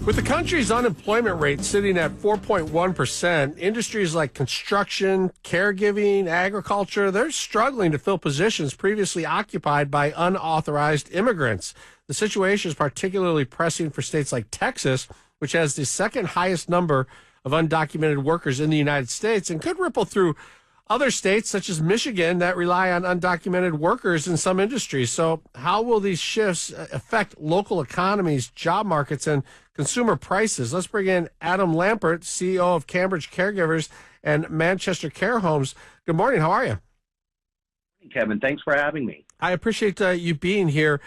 With the country's unemployment rate sitting at 4.1%, industries like construction, caregiving, agriculture, they're struggling to fill positions previously occupied by unauthorized immigrants. The situation is particularly pressing for states like Texas, which has the second highest number of undocumented workers in the United States and could ripple through other states such as Michigan that rely on undocumented workers in some industries. So how will these shifts affect local economies, job markets, and consumer prices? Let's bring in Adam Lampert, CEO of Cambridge Caregivers and Manchester Care Homes. Good morning. How are you? Kevin, thanks for having me. I appreciate you being here.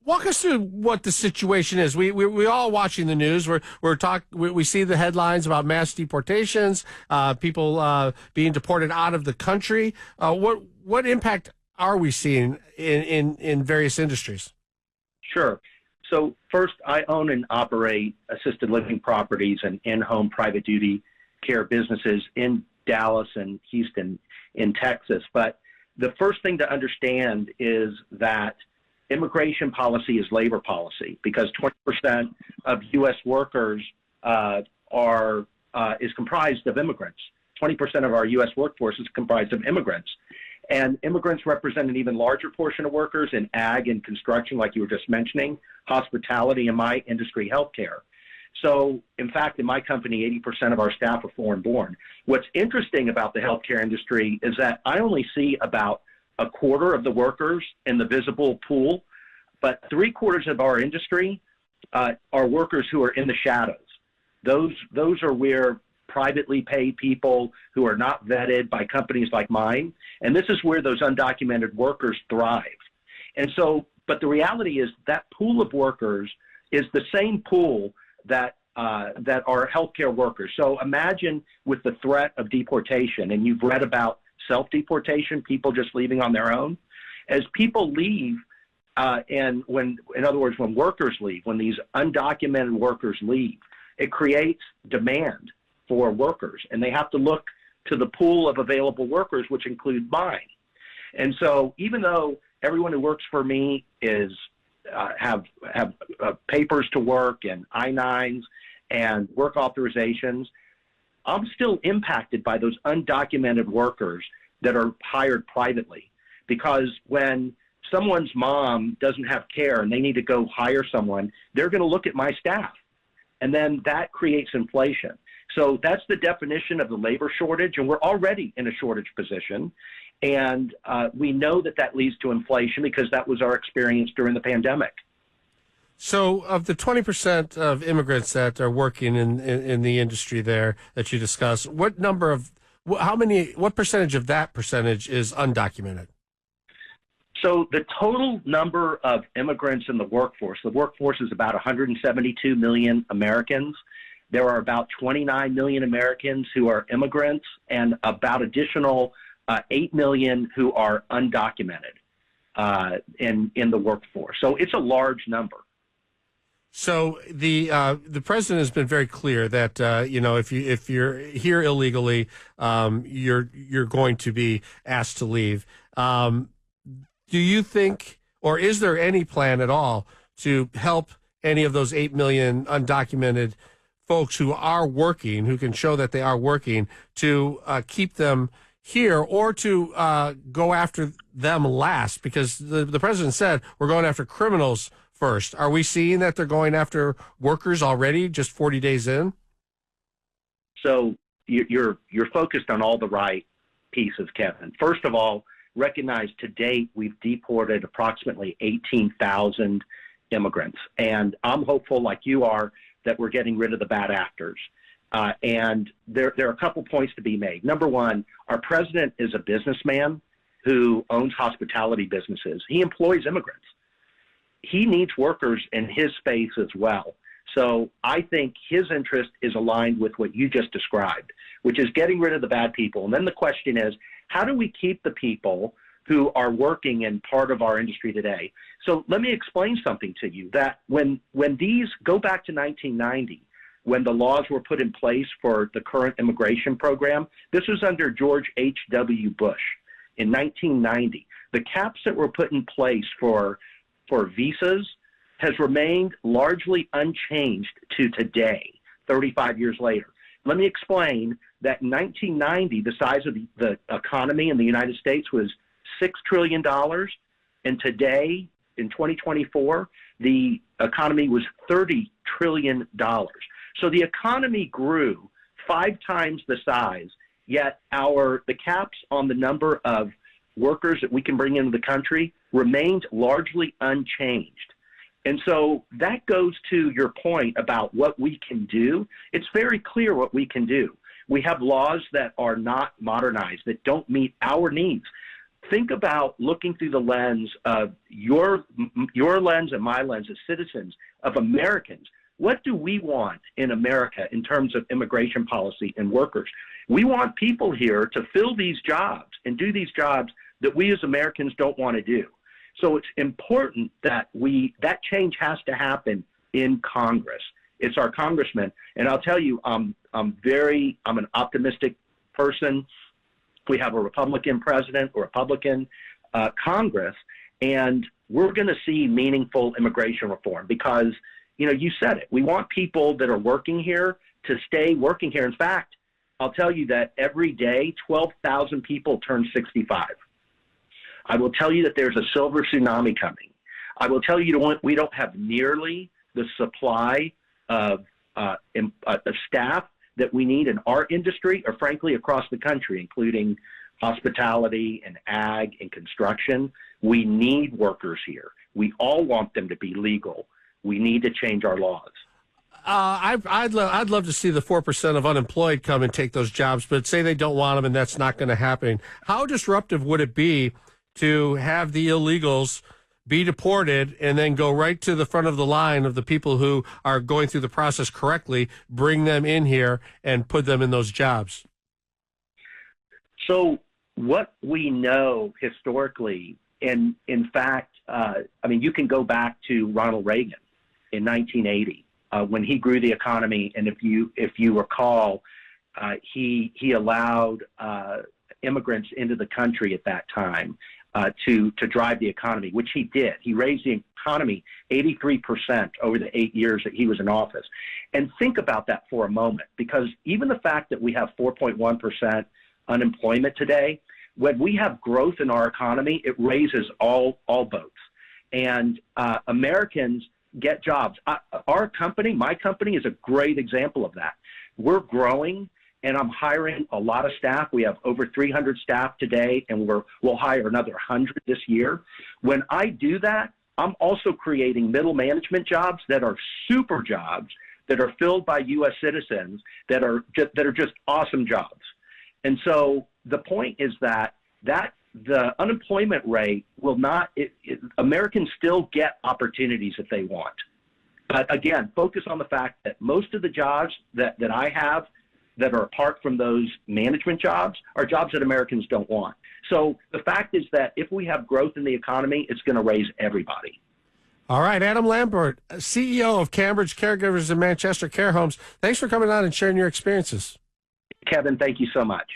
Walk us through what the situation is. We all watching the news. We see the headlines about mass deportations, people being deported out of the country. What impact are we seeing in various industries? Sure. So first, I own and operate assisted living properties and in-home private duty care businesses in Dallas and Houston in Texas. But the first thing to understand is that immigration policy is labor policy, because 20% of U.S. workers is comprised of immigrants. 20% of our U.S. workforce is comprised of immigrants. And immigrants represent an even larger portion of workers in ag and construction, like you were just mentioning, hospitality, and my industry, healthcare. So, in fact, in my company, 80% of our staff are foreign-born. What's interesting about the healthcare industry is that I only see about a quarter of the workers in the visible pool, but 3/4 of our industry are workers who are in the shadows. Those are where privately paid people who are not vetted by companies like mine, and this is where those undocumented workers thrive. And so, but the reality is that pool of workers is the same pool that are healthcare workers. So imagine with the threat of deportation, and you've read about self-deportation, people just leaving on their own. As people leave, in other words, when workers leave, when these undocumented workers leave, it creates demand for workers, and they have to look to the pool of available workers, which include mine. And so, even though everyone who works for me is have papers to work and I-9s and work authorizations, I'm still impacted by those undocumented workers that are hired privately, because when someone's mom doesn't have care and they need to go hire someone, they're going to look at my staff, and then that creates inflation. So that's the definition of the labor shortage, and we're already in a shortage position, and we know that leads to inflation because that was our experience during the pandemic. So of the 20% of immigrants that are working in the industry there that you discussed, what percentage of that percentage is undocumented? So the total number of immigrants in the workforce is about 172 million Americans. There are about 29 million Americans who are immigrants, and about additional 8 million who are undocumented in the workforce. So it's a large number. So the president has been very clear that if you're here illegally, you're going to be asked to leave. Do you think, or is there any plan at all to help any of those 8 million undocumented folks who are working, who can show that they are working, to keep them here, or to go after them last? Because the president said we're going after criminals first. Are we seeing that they're going after workers already, just 40 days in? So you're focused on all the right pieces, Kevin. First of all, recognize to date we've deported approximately 18,000 immigrants, and I'm hopeful, like you are, that we're getting rid of the bad actors. And there are a couple points to be made. Number one, our president is a businessman who owns hospitality businesses. He employs immigrants. He needs workers in his space as well. So I think his interest is aligned with what you just described, which is getting rid of the bad people. And then the question is, how do we keep the people who are working in part of our industry today? So let me explain something to you, that when these go back to 1990, when the laws were put in place for the current immigration program, this was under George H.W. Bush in 1990. The caps that were put in place for visas has remained largely unchanged to today, 35 years later. Let me explain that in 1990, the size of the economy in the United States was $6 trillion. And today, in 2024, the economy was $30 trillion. So the economy grew 5 times the size, yet the caps on the number of workers that we can bring into the country remained largely unchanged. And so that goes to your point about what we can do. It's very clear what we can do. We have laws that are not modernized, that don't meet our needs. Think about looking through the lens of your lens and my lens as citizens, of Americans. What do we want in America in terms of immigration policy and workers? We want people here to fill these jobs and do these jobs that we as Americans don't want to do. So it's important that that change has to happen in Congress. It's our congressmen. And I'll tell you, I'm an optimistic person. We have a Republican president, a Republican Congress, and we're going to see meaningful immigration reform because, you said it. We want people that are working here to stay working here. In fact, I'll tell you that every day, 12,000 people turn 65. I will tell you that there's a silver tsunami coming. I will tell you we don't have nearly the supply of staff that we need in our industry or frankly across the country, including hospitality and ag and construction. We need workers here. We all want them to be legal. We need to change our laws. I'd love to see the 4% of unemployed come and take those jobs, but say they don't want them and that's not going to happen. How disruptive would it be to have the illegals be deported and then go right to the front of the line of the people who are going through the process correctly, bring them in here and put them in those jobs? So what we know historically, and in fact, you can go back to Ronald Reagan in 1980 when he grew the economy, and if you recall, he allowed immigrants into the country at that time to drive the economy, which he did. He raised the economy 83% over the 8 years that he was in office. And think about that for a moment, because even the fact that we have 4.1% unemployment today, when we have growth in our economy, it raises all boats. And Americans get jobs. Our company, my company, is a great example of that. We're growing, and I'm hiring a lot of staff. We have over 300 staff today, and we'll hire another 100 this year. When I do that, I'm also creating middle management jobs that are super jobs that are filled by U.S. citizens that are just awesome jobs. And so the point is that the unemployment rate will not, Americans still get opportunities if they want. But again, focus on the fact that most of the jobs that I have that are apart from those management jobs are jobs that Americans don't want. So the fact is that if we have growth in the economy, it's going to raise everybody. All right, Adam Lampert, CEO of Cambridge Caregivers and Manchester Care Homes. Thanks for coming on and sharing your experiences. Kevin, thank you so much.